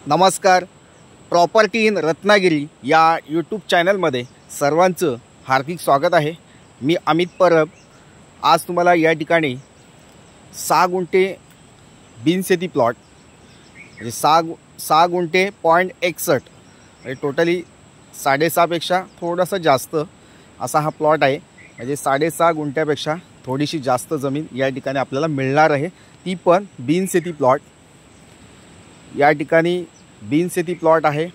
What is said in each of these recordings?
नमस्कार. Property in Ratnagiri या YouTube चॅनलमध्ये सर्वांचं हार्दिक स्वागत आहे. मी अमित परब. आज तुम्हाला या ठिकाणी 6 गुंठे बिनशेती प्लॉट म्हणजे 6 गुंठे .61 म्हणजे टोटली 6.5 पेक्षा थोडासा जास्त असा हा प्लॉट आहे. म्हणजे 6.5 गुंठ्यापेक्षा थोडीशी जास्त जमीन या ठिकाणी आपल्याला मिळणार आहे, ती पण बिनशेती प्लॉट. या ठिकाणी बिनशेती प्लॉट आहे.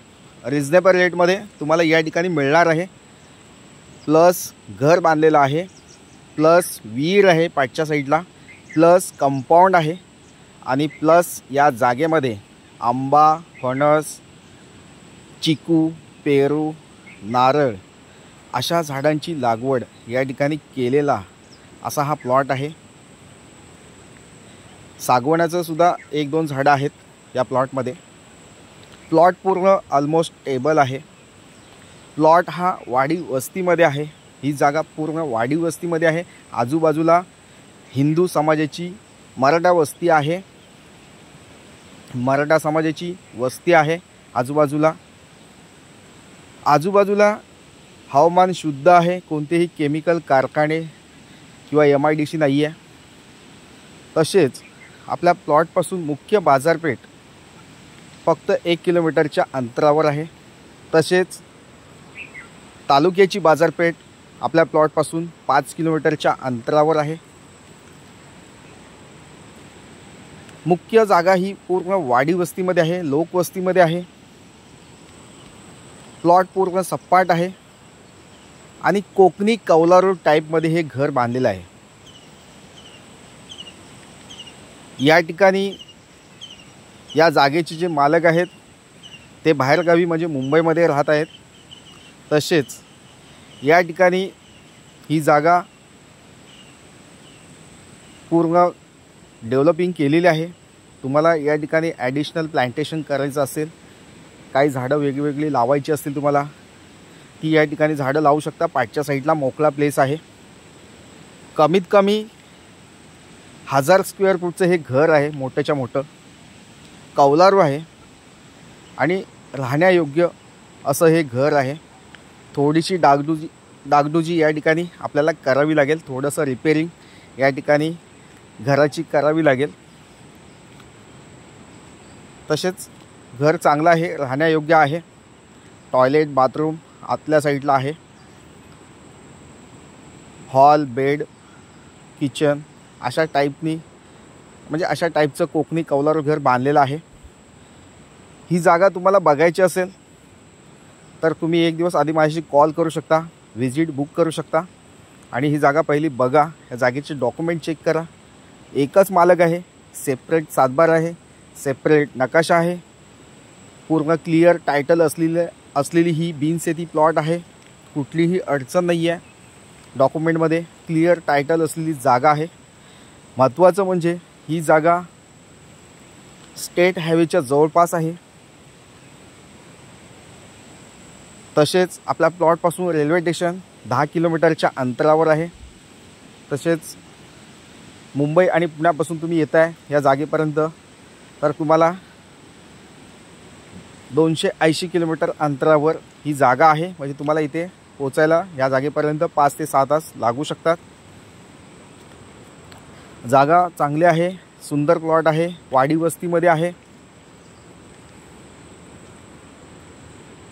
रिजनेबल रेटमध्ये तुम्हाला या ठिकाणी मिळणार आहे. प्लस घर बांधलेलं आहे, प्लस विहीर आहे पाठच्या साईडला, प्लस कंपाऊंड आहे आणि प्लस या जागेमध्ये आंबा, फणस, चिकू, पेरू, नारळ अशा झाडांची लागवड या ठिकाणी केलेला असा हा प्लॉट आहे. सागवानाचं सुद्धा 1-2 झाडं आहेत या प्लॉटमध्ये. प्लॉट पूर्ण ऑलमोस्ट टेबल आहे. प्लॉट हा वाडी वस्तीमध्ये आहे. ही जागा पूर्ण वाडी वस्तीमध्ये आहे. आजूबाजूला हिंदू समाजाची मराठा वस्ती आहे. मराठा समाजाची वस्ती आहे आजूबाजूला हवामान शुद्ध आहे. कोणतेही केमिकल कारखाने किंवा MIDC नाही आहे. तसेच आपल्या प्लॉटपासून मुख्य बाजारपेठ फक्त 1 किलोमीटरच्या अंतरावर आहे. तसेच तालुक्याची बाजारपेठ आपल्या प्लॉटपासून 5 किलोमीटरच्या अंतरावर आहे. मुख्य जागा ही पूर्ण वाडी वस्तीमध्ये आहे, लोकवस्तीमध्ये आहे. प्लॉट पूर्ण सपाट आहे आणि कोकणी कौलारू टाईपमध्ये हे घर बांधलेलं आहे. या ठिकाणी या जागेचे जे मालक आहेत ते बाहेरगावी म्हणजे मुंबईमध्ये राहत आहेत. तसेच या ठिकाणी ही जागा पूर्ण डेव्हलपिंग केलेली आहे. तुम्हाला या ठिकाणी ॲडिशनल प्लांटेशन करायचं असेल, काही झाडं वेगवेगळी लावायची असतील तुम्हाला, ती या ठिकाणी झाडं लावू शकता. पाठच्या साईडला मोकळा प्लेस आहे. कमीत कमी 1000 स्क्वेअर फूटचं हे घर आहे. मोठ्याच्या मोठं कौलारू आहे आणि राहण्यायोग्य असं हे घर आहे. थोडीशी डागडुजी या ठिकाणी आपल्याला करावी लागेल. थोडंसं रिपेरिंग या ठिकाणी घराची करावी लागेल. तसेच घर चांगलं आहे, राहण्यायोग्य आहे. टॉयलेट, बाथरूम आतल्या साईडला आहे. हॉल, बेड, किचन अशा टाईपचं कोकणी कौलारू घर बांधलेलं आहे. ही जागा तुम्हाला बघायची असेल तर तुम्ही 1 दिवस आधी माझ्याशी कॉल करू शकता, विजिट बुक करू शकता आणि ही जागा पहिली बघा. या जागेचे डॉक्युमेंट चेक करा. एकच मालक आहे, सेपरेट सातबार आहे, सेपरेट नकाशा आहे. पूर्ण क्लिअर टायटल असलेली ही बिनशेती प्लॉट आहे. कुठलीही अडचण नाही आहे. डॉक्युमेंटमध्ये क्लिअर टायटल असलेली जागा आहे. महत्त्वाचं म्हणजे ही जागा स्टेट हायवेच्या जवळपास आहे. तसेच आपल्या प्लॉटपासून रेल्वे स्टेशन 10 किलोमीटरच्या अंतरावर आहे. तसेच मुंबई आणि पुण्यापासून तुम्ही येत आहे या जागेपर्यंत तर तुम्हाला 280 किलोमीटर अंतरावर ही जागा आहे. म्हणजे तुम्हाला इथे पोचायला या जागेपर्यंत 5 ते 6 तास लागू शकतात. जागा चांगली आहे, सुंदर प्लॉट आहे, वाडी वस्तीमध्ये आहे.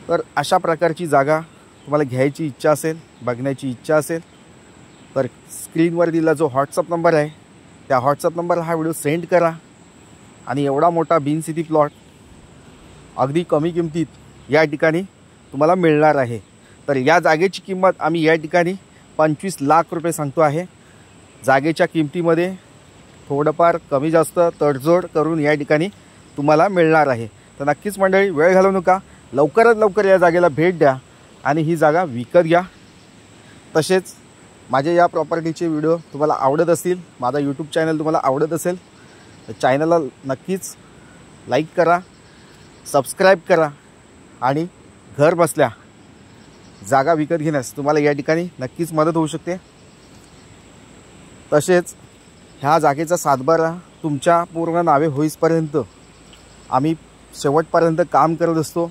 तर अशा प्रकारची जागा तुम्हाला घ्यायची इच्छा असेल, बघण्याची इच्छा असेल तर स्क्रीनवर दिलेला जो व्हॉट्सअप नंबर आहे त्या व्हॉट्सअप नंबरला हा व्हिडिओ सेंड करा. आणि एवढा मोठा बिनशेती प्लॉट अगदी कमी किमतीत या ठिकाणी तुम्हाला मिळणार आहे. तर या जागेची किंमत आम्ही या ठिकाणी 25 लाख रुपये सांगतो आहे. जागेच्या किमतीमध्ये थोडंफार कमी जास्त तडजोड करून या ठिकाणी तुम्हाला मिळणार आहे. तर नक्कीच मंडळी, वेळ घालवू नका, लवकरात लवकर या जागेला भेट द्या आणि ही जागा विकत घ्या. तसेच माझे या प्रॉपर्टीचे व्हिडिओ तुम्हाला आवडत असतील, माझा यूट्यूब चॅनल तुम्हाला आवडत असेल तर चॅनलला नक्कीच लाईक करा, सबस्क्राईब करा आणि घर बसल्या जागा विकत घेण्यास तुम्हाला या ठिकाणी नक्कीच मदत होऊ शकते. तसेच ह्या जागेचा सातबारा तुमच्या पूर्ण नावे होईपर्यंत आम्ही शेवटपर्यंत काम करत असतो.